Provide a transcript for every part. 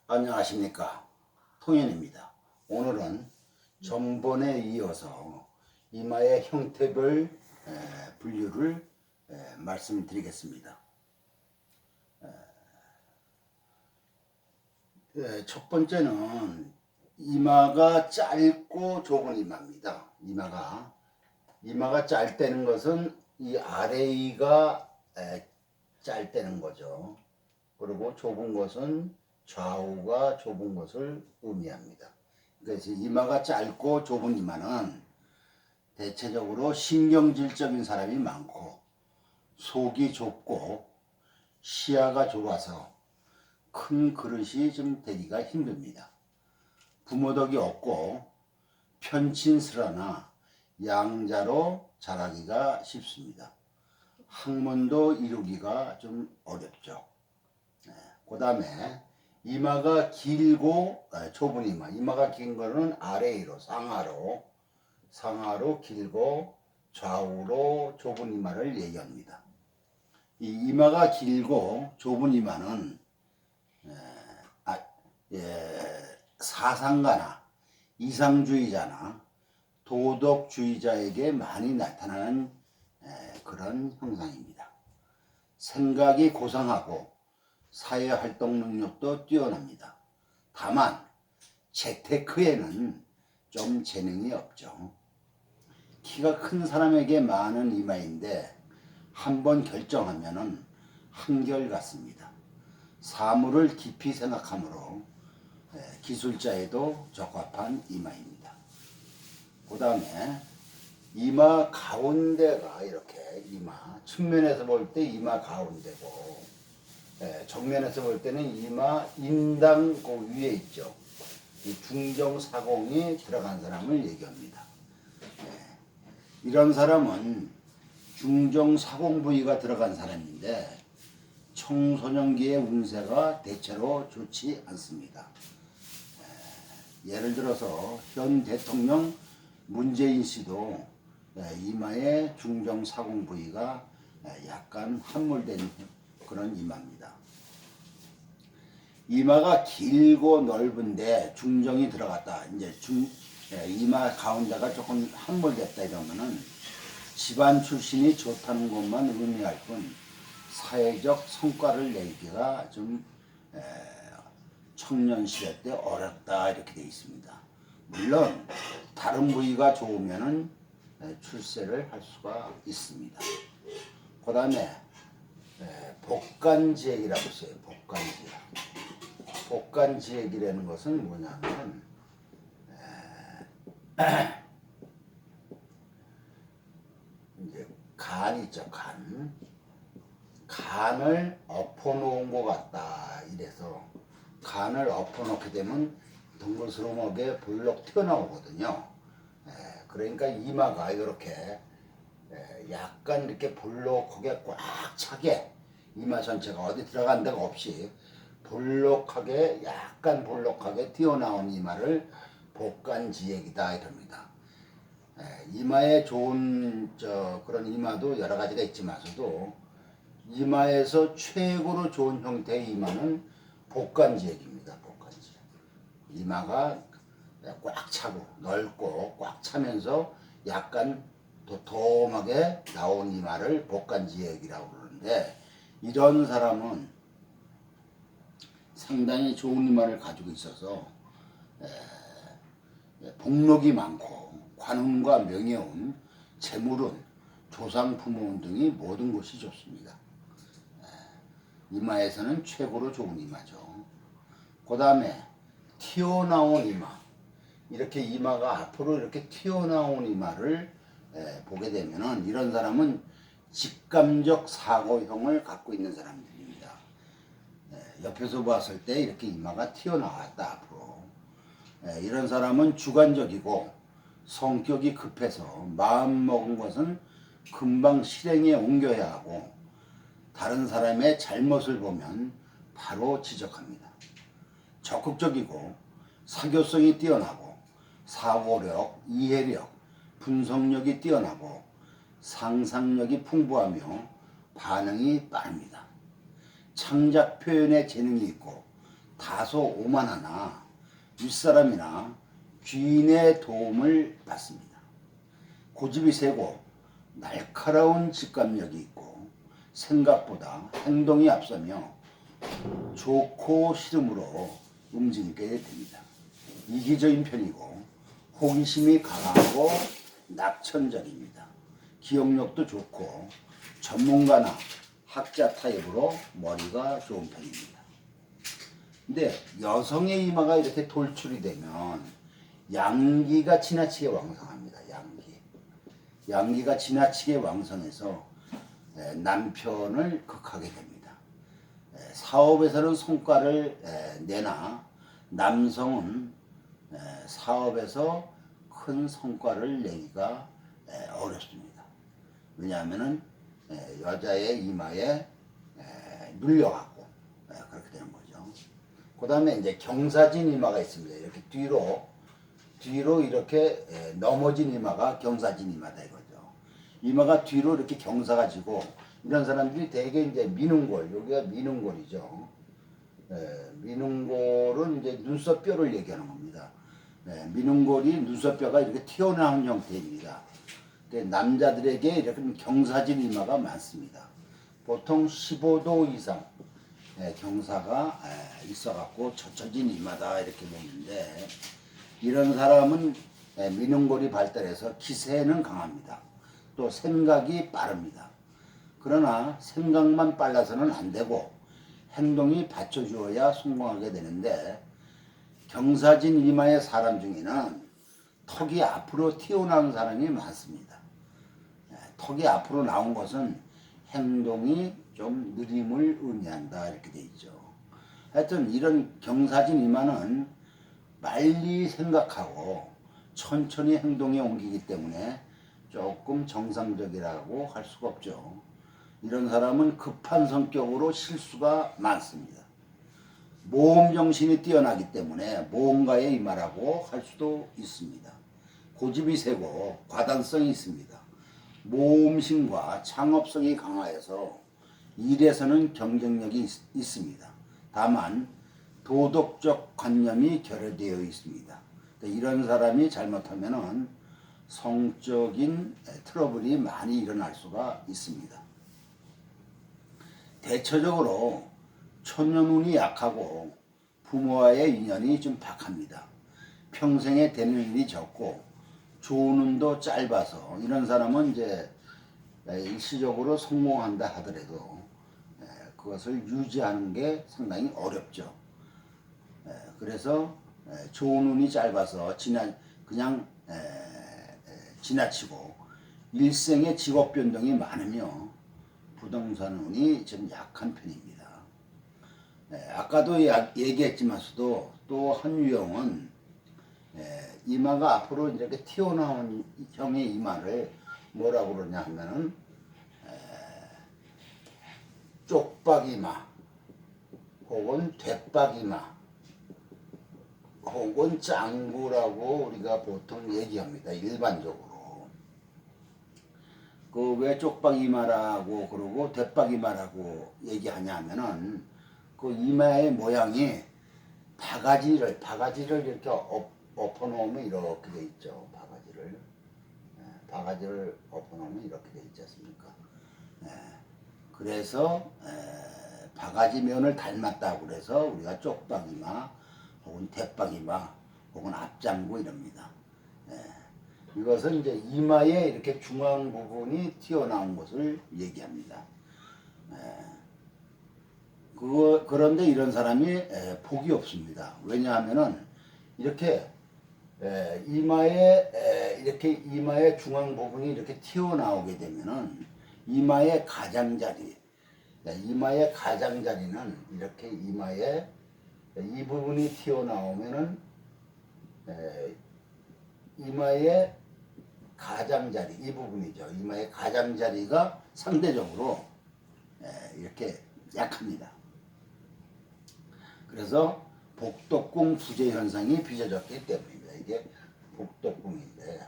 안녕하십니까, 통현입니다. 오늘은 전번에 이어서 이마의 형태별 분류를 말씀드리겠습니다. 첫 번째는 이마가 짧고 좁은 이마입니다. 이마가 짧다는 것은 이 아래위가 짧다는 거죠. 그리고 좁은 것은 좌우가 좁은 것을 의미합니다. 그래서 이마가 짧고 좁은 이마는 대체적으로 신경질적인 사람이 많고 속이 좁고 시야가 좁아서 큰 그릇이 좀 되기가 힘듭니다. 부모덕이 없고 편친스러나 양자로 자라기가 쉽습니다. 학문도 이루기가 좀 어렵죠. 그 다음에 이마가 길고 좁은 이마가 긴 거는 아래로 상하로 길고 좌우로 좁은 이마를 얘기합니다. 이 이마가 길고 좁은 이마는 사상가나 이상주의자나 도덕주의자에게 많이 나타나는 그런 형상입니다. 생각이 고상하고 사회활동 능력도 뛰어납니다. 다만 재테크에는 좀 재능이 없죠. 키가 큰 사람에게 많은 이마인데 한번 결정하면은 한결같습니다. 사물을 깊이 생각하므로 기술자에도 적합한 이마입니다. 그 다음에 이마 가운데가 이렇게 측면에서 볼 때 이마 가운데고 정면에서 볼 때는 이마 인당 그 위에 있죠. 이 중정사공이 들어간 사람을 얘기합니다. 이런 사람은 중정사공 부위가 들어간 사람인데 청소년기의 운세가 대체로 좋지 않습니다. 예를 들어서 현 대통령 문재인 씨도 이마의 중정사공 부위가 약간 함몰된 그런 이마입니다. 이마가 길고 넓은데 중정이 들어갔다. 이제 이마 가운데가 조금 함몰됐다 이러면은 집안 출신이 좋다는 것만 의미할 뿐 사회적 성과를 내기가 좀 청년 시대 때 어렵다 이렇게 되어 있습니다. 물론 다른 부위가 좋으면은 출세를 할 수가 있습니다. 그 다음에 복간지액이라고 써요. 복간지액이라는 것은 뭐냐면 이제 간 있죠. 간을 엎어놓은 것 같다. 이래서 간을 엎어놓게 되면 둥글스름하게 볼록 튀어나오거든요. 그러니까 이마가 이렇게 약간 이렇게 볼록하게 꽉 차게 이마 전체가 어디 들어간 데가 없이 약간 볼록하게 튀어나온 이마를 복간지액이다 이럽니다. 이마에 좋은 그런 이마도 여러 가지가 있지만서도 이마에서 최고로 좋은 형태의 이마는 복간지액입니다. 복간지액. 이마가 꽉 차고 넓고 꽉 차면서 약간 도톰하게 나온 이마를 복간지액이라고 그러는데 이런 사람은 상당히 좋은 이마를 가지고 있어서 복록이 많고 관운과 명예운, 재물운, 조상 부모운 등이 모든 것이 좋습니다. 이마에서는 최고로 좋은 이마죠. 그 다음에 튀어나온 이마, 이렇게 이마가 앞으로 이렇게 튀어나온 이마를 보게 되면은 이런 사람은 직감적 사고형을 갖고 있는 사람들입니다. 옆에서 봤을 때 이렇게 이마가 튀어나왔다 앞으로. 이런 사람은 주관적이고 성격이 급해서 마음 먹은 것은 금방 실행에 옮겨야 하고 다른 사람의 잘못을 보면 바로 지적합니다. 적극적이고 사교성이 뛰어나고 사고력, 이해력, 분석력이 뛰어나고 상상력이 풍부하며 반응이 빠릅니다. 창작 표현에 재능이 있고 다소 오만하나 윗사람이나 귀인의 도움을 받습니다. 고집이 세고 날카로운 직감력이 있고 생각보다 행동이 앞서며 좋고 싫음으로 움직이게 됩니다. 이기적인 편이고 호기심이 강하고 낙천적입니다. 기억력도 좋고 전문가나 학자 타입으로 머리가 좋은 편입니다. 근데 여성의 이마가 이렇게 돌출이 되면 양기가 지나치게 왕성합니다. 양기가 지나치게 왕성해서 남편을 극하게 됩니다. 사업에서는 성과를 내나 남성은 사업에서 큰 성과를 내기가 어렵습니다. 왜냐하면은 여자의 이마에 눌려갖고 그렇게 되는 거죠. 그 다음에 이제 경사진 이마가 있습니다. 이렇게 뒤로 이렇게 넘어진 이마가 경사진 이마다 이거죠. 이마가 뒤로 이렇게 경사가 지고 이런 사람들이 대개 이제 미눈골, 여기가 미눈골이죠. 미눈골은 이제 눈썹뼈를 얘기하는 겁니다. 미눈골이 눈썹뼈가 이렇게 튀어나온 형태입니다. 남자들에게 이렇게 경사진 이마가 많습니다. 보통 15도 이상 경사가 있어갖고 젖혀진 이마다 이렇게 보는데 이런 사람은 미눈골이 발달해서 기세는 강합니다. 또 생각이 빠릅니다. 그러나 생각만 빨라서는 안 되고 행동이 받쳐주어야 성공하게 되는데 경사진 이마의 사람 중에는 턱이 앞으로 튀어나온 사람이 많습니다. 턱이 앞으로 나온 것은 행동이 좀 느림을 의미한다 이렇게 돼 있죠. 하여튼 이런 경사진 이마는 빨리 생각하고 천천히 행동에 옮기기 때문에 조금 정상적이라고 할 수가 없죠. 이런 사람은 급한 성격으로 실수가 많습니다. 모험 정신이 뛰어나기 때문에 모험가의 이마라고 할 수도 있습니다. 고집이 세고 과단성이 있습니다. 모험심과 창업성이 강화해서 일에서는 경쟁력이 있습니다. 다만 도덕적 관념이 결여되어 있습니다. 이런 사람이 잘못하면은 성적인 트러블이 많이 일어날 수가 있습니다. 대체적으로 초년운이 약하고 부모와의 인연이 좀 박합니다. 평생에 되는 일이 적고 좋은 운도 짧아서 이런 사람은 이제 일시적으로 성공한다 하더라도 그것을 유지하는 게 상당히 어렵죠. 그래서 좋은 운이 짧아서 그냥 지나치고 일생의 직업 변동이 많으며 부동산 운이 좀 약한 편입니다. 아까도 얘기했지만서도 또 한 유형은 이마가 앞으로 이렇게 튀어나온 형의 이마를 뭐라고 그러냐 하면은 쪽박이마 혹은 되박이마 혹은 짱구라고 우리가 보통 얘기합니다. 일반적으로. 그 왜 쪽박이마라고 그러고 되박이마라고 얘기하냐 하면은 그 이마의 모양이 바가지를 이렇게 엎어놓으면 이렇게 돼 있죠. 바가지를 엎어놓으면 이렇게 돼 있지 않습니까? 그래서 바가지 면을 닮았다고 그래서 우리가 쪽박이마 혹은 대박이마 혹은 앞장구 이럽니다. 이것은 이제 이마에 이렇게 중앙 부분이 튀어나온 것을 얘기합니다. 그런데 이런 사람이 복이 없습니다. 왜냐하면은 이렇게 이마의 중앙 부분이 이렇게 튀어나오게 되면은 이마의 가장자리는 이렇게 이마에 이 부분이 튀어나오면은 이마의 가장자리 이 부분이죠. 이마의 가장자리가 상대적으로 이렇게 약합니다. 그래서 복덕궁 부재 현상이 빚어졌기 때문입니다. 이게 복덕궁인데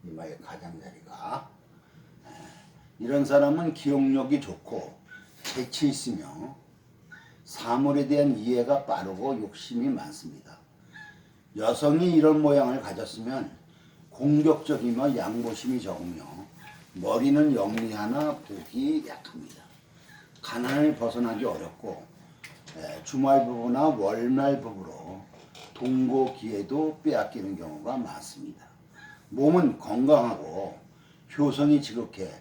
이마의 가장자리가 이런 사람은 기억력이 좋고 재치 있으며 사물에 대한 이해가 빠르고 욕심이 많습니다. 여성이 이런 모양을 가졌으면 공격적이며 양보심이 적으며 머리는 영리하나 복이 약합니다. 가난을 벗어나기 어렵고 주말 부부나 월말 부부로 동거 기회도 빼앗기는 경우가 많습니다. 몸은 건강하고 효성이 지극해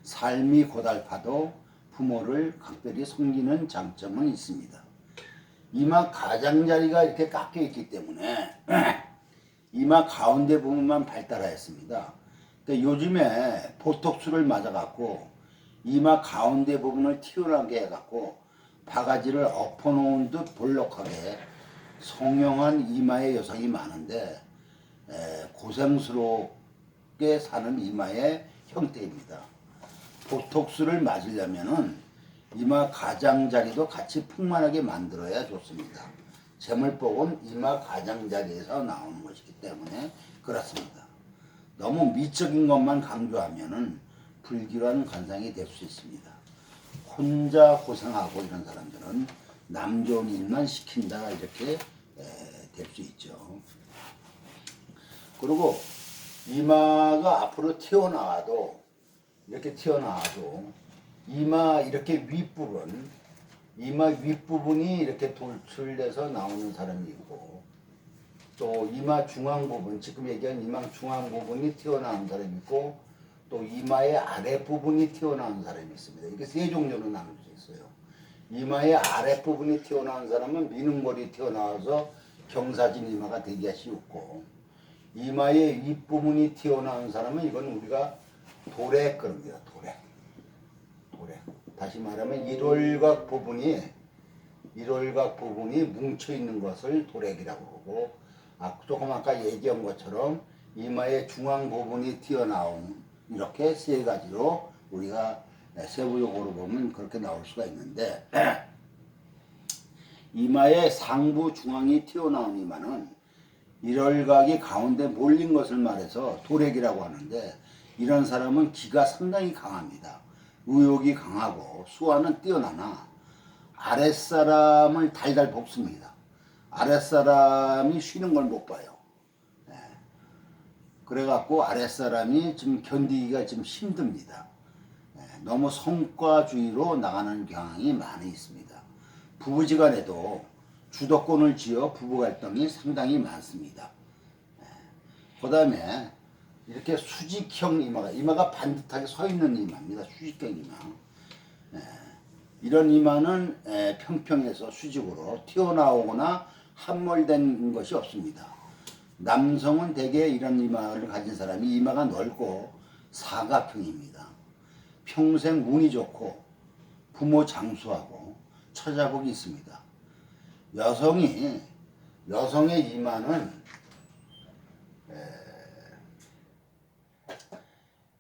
삶이 고달파도 부모를 각별히 섬기는 장점은 있습니다. 이마 가장자리가 이렇게 깎여 있기 때문에 이마 가운데 부분만 발달하였습니다. 그러니까 요즘에 보톡스를 맞아갖고 이마 가운데 부분을 튀어나오게 해갖고 바가지를 엎어놓은 듯 볼록하게 성형한 이마의 여성이 많은데 고생스럽게 사는 이마의 형태입니다. 보톡스를 맞으려면은 이마 가장자리도 같이 풍만하게 만들어야 좋습니다. 재물복은 이마 가장자리에서 나오는 것이기 때문에 그렇습니다. 너무 미적인 것만 강조하면은 불길한 관상이 될 수 있습니다. 혼자 고생하고 이런 사람들은 남 좋은 일만 시킨다 이렇게 될 수 있죠. 그리고 이마가 앞으로 튀어나와도 이렇게 튀어나와도 이마 이렇게 윗부분 이마 윗부분이 이렇게 돌출돼서 나오는 사람이 있고 또 이마 중앙 부분 지금 얘기한 이마 중앙 부분이 튀어나온 사람이 있고 또 이마의 아랫부분이 튀어나온 사람이 있습니다. 이게 세 종류로 나눌 수 있어요. 이마의 아랫부분이 튀어나온 사람은 미눈머리 튀어나와서 경사진 이마가 되기가 쉽고 이마의 윗부분이 튀어나온 사람은 이건 우리가 도래 그럽니다. 도래. 다시 말하면 일월각 부분이 뭉쳐 있는 것을 도래기라고 하고 조금 아까 얘기한 것처럼 이마의 중앙 부분이 튀어나온 이렇게 세 가지로 우리가 세부적으로 보면 그렇게 나올 수가 있는데 이마의 상부 중앙이 튀어나온 이마는 일월각이 가운데 몰린 것을 말해서 도래기라고 하는데 이런 사람은 기가 상당히 강합니다. 의욕이 강하고 수와는 뛰어나나 아랫사람을 달달 볶습니다. 아랫사람이 쉬는 걸 못 봐요. 그래갖고 아랫사람이 좀 견디기가 좀 힘듭니다. 너무 성과주의로 나가는 경향이 많이 있습니다. 부부지간에도 주도권을 쥐어 부부 갈등이 상당히 많습니다. 그 다음에 이렇게 수직형 이마가 반듯하게 서 있는 이마입니다. 수직형 이마. 이런 이마는 평평해서 수직으로 튀어나오거나 함몰된 것이 없습니다. 남성은 대개 이런 이마를 가진 사람이 이마가 넓고 사각형입니다. 평생 운이 좋고 부모 장수하고 처자복이 있습니다. 여성의 이마는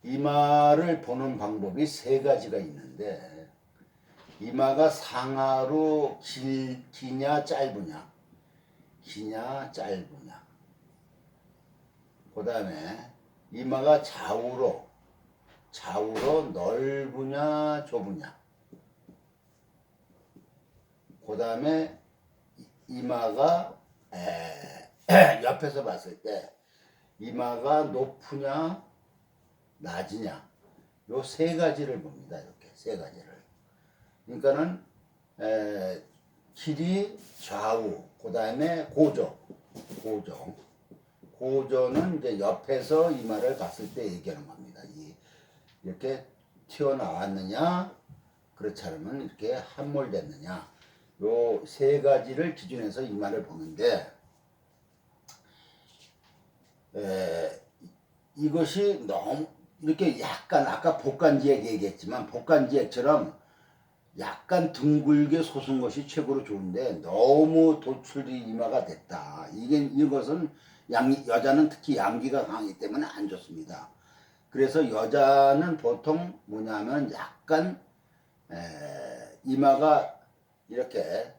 이마를 보는 방법이 세 가지가 있는데 이마가 상하로 기냐 짧으냐 그 다음에 이마가 좌우로 넓으냐 좁으냐 그 다음에 이마가 옆에서 봤을 때 이마가 높으냐 낮으냐 요 세 가지를 봅니다. 이렇게 세 가지를. 그러니까는 길이 좌우 그 다음에 고조는 이제 옆에서 이마를 봤을 때 얘기하는 겁니다. 이렇게 튀어나왔느냐 그렇지 않으면 이렇게 함몰됐느냐 요 세 가지를 기준해서 이마를 보는데 이것이 너무 이렇게 약간 아까 복간지액 얘기했지만 복간지액처럼 약간 둥글게 솟은 것이 최고로 좋은데 너무 도출이 이마가 됐다. 이것은 여자는 특히 양기가 강하기 때문에 안 좋습니다. 그래서 여자는 보통 뭐냐면 약간 이마가 이렇게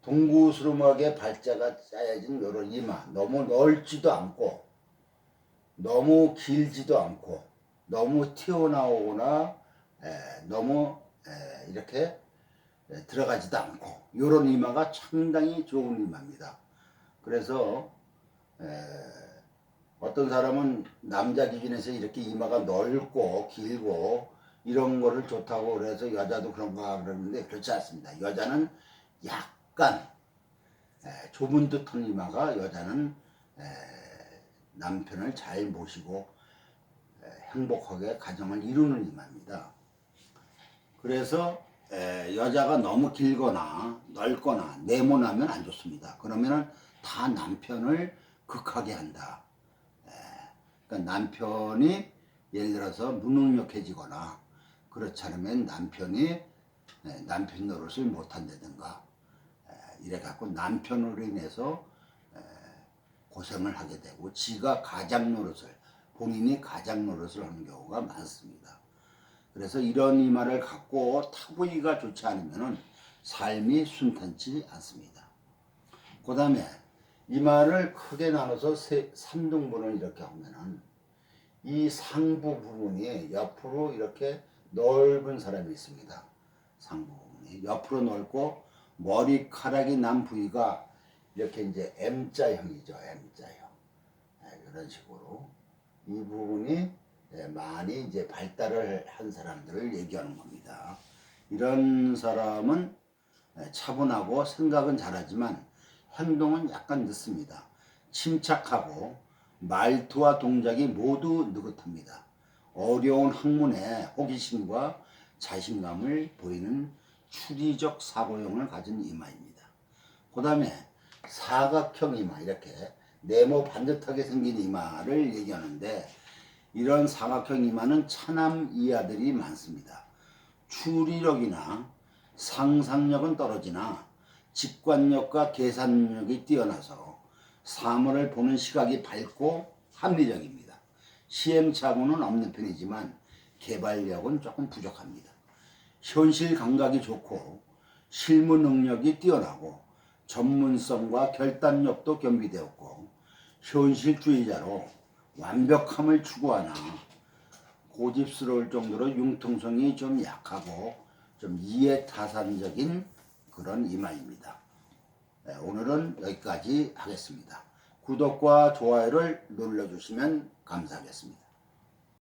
동구스름하게 발자가 짜여진 이런 이마 너무 넓지도 않고 너무 길지도 않고 너무 튀어나오거나 너무 이렇게 들어가지도 않고 요런 이마가 상당히 좋은 이마입니다. 그래서 어떤 사람은 남자 기준에서 이렇게 이마가 넓고 길고 이런 거를 좋다고 그래서 여자도 그런가 그러는데 그렇지 않습니다. 여자는 약간 좁은 듯한 이마가 여자는 남편을 잘 모시고 행복하게 가정을 이루는 이마입니다. 그래서 여자가 너무 길거나 넓거나 네모나면 안 좋습니다. 그러면은 다 남편을 극하게 한다. 그러니까 남편이 예를 들어서 무능력해지거나 그렇지 않으면 남편이 남편 노릇을 못한다든가 이래 갖고 남편으로 인해서 고생을 하게 되고 지가 가장 노릇을 본인이 가장 노릇을 하는 경우가 많습니다. 그래서 이런 이마를 갖고 타부위가 좋지 않으면 삶이 순탄치 않습니다. 그 다음에 이마를 크게 나눠서 3등분을 이렇게 하면은 이 상부 부분이 옆으로 이렇게 넓은 사람이 있습니다. 상부 부분이 옆으로 넓고 머리카락이 난 부위가 이렇게 이제 M자형이죠. M자형. 이런 식으로 이 부분이 많이 이제 발달을 한 사람들을 얘기하는 겁니다. 이런 사람은 차분하고 생각은 잘하지만 행동은 약간 늦습니다. 침착하고 말투와 동작이 모두 느긋합니다. 어려운 학문에 호기심과 자신감을 보이는 추리적 사고형을 가진 이마입니다. 그 다음에 사각형 이마, 이렇게 네모 반듯하게 생긴 이마를 얘기하는데 이런 사각형 이마는 차남 이하들이 많습니다. 추리력이나 상상력은 떨어지나 직관력과 계산력이 뛰어나서 사물을 보는 시각이 밝고 합리적입니다. 시행착오는 없는 편이지만 개발력은 조금 부족합니다. 현실 감각이 좋고 실무 능력이 뛰어나고 전문성과 결단력도 겸비되었고 현실주의자로 완벽함을 추구하나 고집스러울 정도로 융통성이 좀 약하고 좀 이해타산적인 그런 이마입니다. 오늘은 여기까지 하겠습니다. 구독과 좋아요를 눌러주시면 감사하겠습니다.